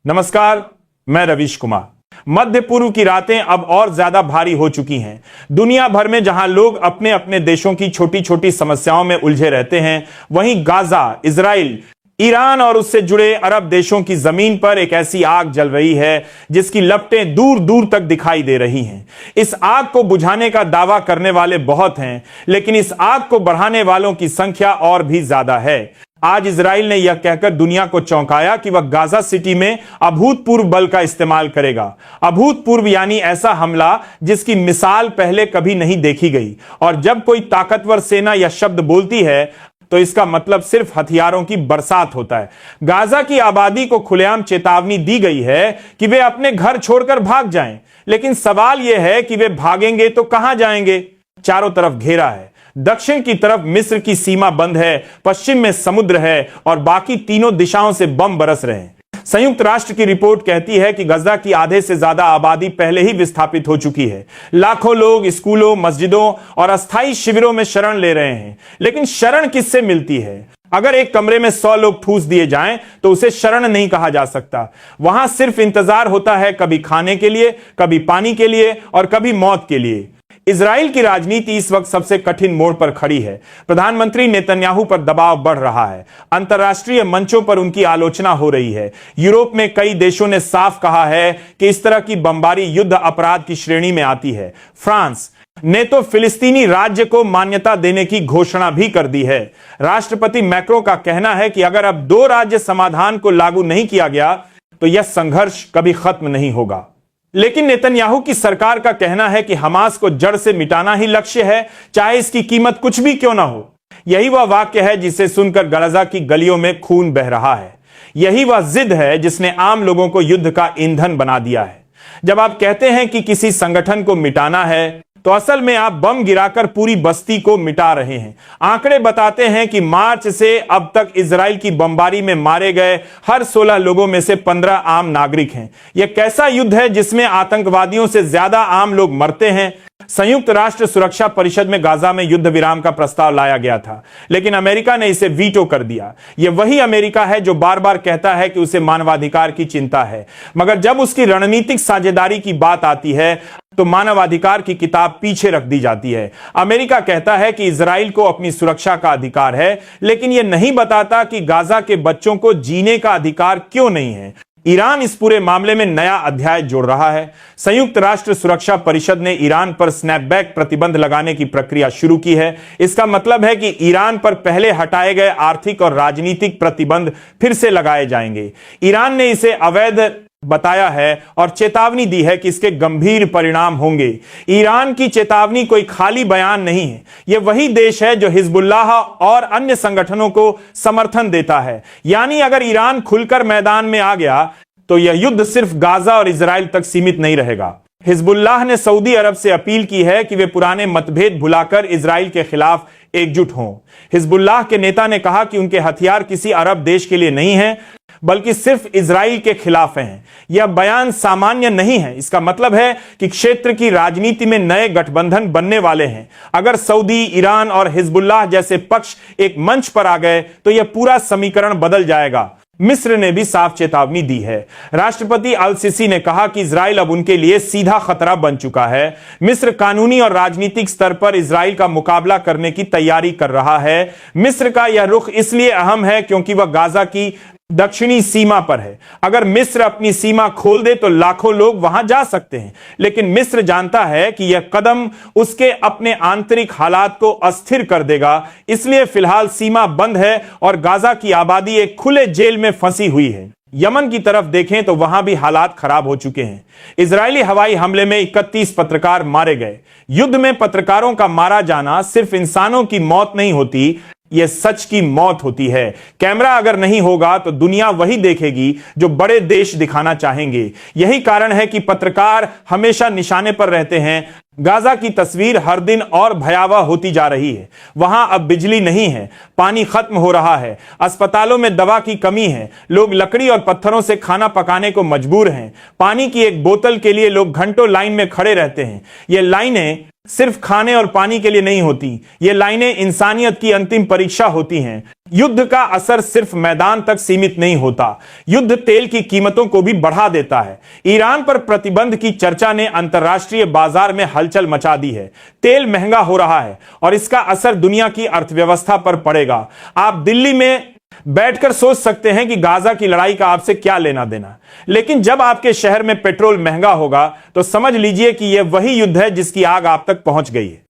नमस्कार, मैं रवीश कुमार। मध्य पूर्व की रातें अब और ज्यादा भारी हो चुकी हैं। दुनिया भर में जहां लोग अपने अपने देशों की छोटी छोटी समस्याओं में उलझे रहते हैं, वहीं गाजा, इजराइल, ईरान और उससे जुड़े अरब देशों की जमीन पर एक ऐसी आग जल रही है जिसकी लपटें दूर दूर तक दिखाई दे रही हैं। इस आग को बुझाने का दावा करने वाले बहुत हैं, लेकिन इस आग को बढ़ाने वालों की संख्या और भी ज्यादा है। आज इजराइल ने यह कहकर दुनिया को चौंकाया कि वह गाजा सिटी में अभूतपूर्व बल का इस्तेमाल करेगा। अभूतपूर्व यानी ऐसा हमला जिसकी मिसाल पहले कभी नहीं देखी गई। और जब कोई ताकतवर सेना यह शब्द बोलती है तो इसका मतलब सिर्फ हथियारों की बरसात होता है। गाजा की आबादी को खुलेआम चेतावनी दी गई है कि वे अपने घर छोड़कर भाग जाएं, लेकिन सवाल यह है कि वे भागेंगे तो कहां जाएंगे? चारों तरफ घेरा है। दक्षिण की तरफ मिस्र की सीमा बंद है, पश्चिम में समुद्र है और बाकी तीनों दिशाओं से बम बरस रहे हैं। संयुक्त राष्ट्र की रिपोर्ट कहती है कि गाजा की आधे से ज्यादा आबादी पहले ही विस्थापित हो चुकी है। लाखों लोग स्कूलों, मस्जिदों और अस्थायी शिविरों में शरण ले रहे हैं। लेकिन शरण किससे मिलती है? अगर एक कमरे में 100 लोग ठूस दिए जाएं तो उसे शरण नहीं कहा जा सकता। वहां सिर्फ इंतजार होता है, कभी खाने के लिए, कभी पानी के लिए और कभी मौत के लिए। इजराइल की राजनीति इस वक्त सबसे कठिन मोड़ पर खड़ी है। प्रधानमंत्री नेतन्याहू पर दबाव बढ़ रहा है। अंतर्राष्ट्रीय मंचों पर उनकी आलोचना हो रही है। यूरोप में कई देशों ने साफ कहा है कि इस तरह की बमबारी युद्ध अपराध की श्रेणी में आती है। फ्रांस ने तो फिलिस्तीनी राज्य को मान्यता देने की घोषणा भी कर दी है। राष्ट्रपति मैक्रो का कहना है कि अगर अब 2 राज्य समाधान को लागू नहीं किया गया तो यह संघर्ष कभी खत्म नहीं होगा। लेकिन नेतन्याहू की सरकार का कहना है कि हमास को जड़ से मिटाना ही लक्ष्य है, चाहे इसकी कीमत कुछ भी क्यों ना हो। यही वह वाक्य है जिसे सुनकर गाजा की गलियों में खून बह रहा है। यही वह जिद है जिसने आम लोगों को युद्ध का ईंधन बना दिया है। जब आप कहते हैं कि किसी संगठन को मिटाना है तो असल में आप बम गिराकर पूरी बस्ती को मिटा रहे हैं। आंकड़े बताते हैं कि मार्च से अब तक इजराइल की बमबारी में मारे गए हर 16 लोगों में से 15 आम नागरिक हैं। यह कैसा युद्ध है जिसमें आतंकवादियों से ज्यादा आम लोग मरते हैं? संयुक्त राष्ट्र सुरक्षा परिषद में गाजा में युद्ध विराम का प्रस्ताव लाया गया था, लेकिन अमेरिका ने इसे वीटो कर दिया। यह वही अमेरिका है जो बार बार कहता है कि उसे मानवाधिकार की चिंता है, मगर जब उसकी रणनीतिक साझेदारी की बात आती है तो मानवाधिकार की किताब पीछे रख दी जाती है। अमेरिका कहता है कि इजराइल को अपनी सुरक्षा का अधिकार है, लेकिन यह नहीं बताता कि गाजा के बच्चों को जीने का अधिकार क्यों नहीं है। ईरान इस पूरे मामले में नया अध्याय जोड़ रहा है। संयुक्त राष्ट्र सुरक्षा परिषद ने ईरान पर स्नैपबैक प्रतिबंध लगाने की प्रक्रिया शुरू की है। इसका मतलब है कि ईरान पर पहले हटाए गए आर्थिक और राजनीतिक प्रतिबंध फिर से लगाए जाएंगे। ईरान ने इसे अवैध बताया है और चेतावनी दी है कि इसके गंभीर परिणाम होंगे। ईरान की चेतावनी कोई खाली बयान नहीं है। यह वही देश है जो हिजबुल्लाह और अन्य संगठनों को समर्थन देता है। यानी अगर ईरान खुलकर मैदान में आ गया तो यह युद्ध सिर्फ गाजा और इजराइल तक सीमित नहीं रहेगा। हिजबुल्लाह ने सऊदी अरब से अपील की है कि वे पुराने मतभेद भुलाकर इजराइल के खिलाफ एकजुट हों। हिजबुल्लाह के नेता ने कहा कि उनके हथियार किसी अरब देश के लिए नहीं हैं, बल्कि सिर्फ इजराइल के खिलाफ हैं। यह बयान सामान्य नहीं है। इसका मतलब है कि क्षेत्र की राजनीति में नए गठबंधन बनने वाले हैं। अगर सऊदी, ईरान और हिजबुल्लाह जैसे पक्ष एक मंच पर आ गए तो यह पूरा समीकरण बदल जाएगा। मिस्र ने भी साफ चेतावनी दी है। राष्ट्रपति अल सीसी ने कहा कि इजराइल अब उनके लिए सीधा खतरा बन चुका है। मिस्र कानूनी और राजनीतिक स्तर पर इजराइल का मुकाबला करने की तैयारी कर रहा है। मिस्र का यह रुख इसलिए अहम है क्योंकि वह गाजा की दक्षिणी सीमा पर है। अगर मिस्र अपनी सीमा खोल दे तो लाखों लोग वहां जा सकते हैं, लेकिन मिस्र जानता है कि यह कदम उसके अपने आंतरिक हालात को अस्थिर कर देगा। इसलिए फिलहाल सीमा बंद है और गाजा की आबादी एक खुले जेल में फंसी हुई है। यमन की तरफ देखें तो वहां भी हालात खराब हो चुके हैं। इजरायली हवाई हमले में 31 पत्रकार मारे गए। युद्ध में पत्रकारों का मारा जाना सिर्फ इंसानों की मौत नहीं होती, यह सच की मौत होती है। कैमरा अगर नहीं होगा तो दुनिया वही देखेगी जो बड़े देश दिखाना चाहेंगे। यही कारण है कि पत्रकार हमेशा निशाने पर रहते हैं। गाजा की तस्वीर हर दिन और भयावह होती जा रही है। वहां अब बिजली नहीं है, पानी खत्म हो रहा है, अस्पतालों में दवा की कमी है, लोग लकड़ी और पत्थरों से खाना पकाने को मजबूर हैं। पानी की एक बोतल के लिए लोग घंटों लाइन में खड़े रहते हैं। ये लाइनें सिर्फ खाने और पानी के लिए नहीं होती, ये लाइनें इंसानियत की अंतिम परीक्षा होती हैं। युद्ध का असर सिर्फ मैदान तक सीमित नहीं होता, युद्ध तेल की कीमतों को भी बढ़ा देता है। ईरान पर प्रतिबंध की चर्चा ने अंतर्राष्ट्रीय बाजार में हलचल मचा दी है। तेल महंगा हो रहा है और इसका असर दुनिया की अर्थव्यवस्था पर पड़ेगा। आप दिल्ली में बैठकर सोच सकते हैं कि गाजा की लड़ाई का आपसे क्या लेना देना, लेकिन जब आपके शहर में पेट्रोल महंगा होगा तो समझ लीजिए कि यह वही युद्ध है जिसकी आग आप तक पहुंच गई है।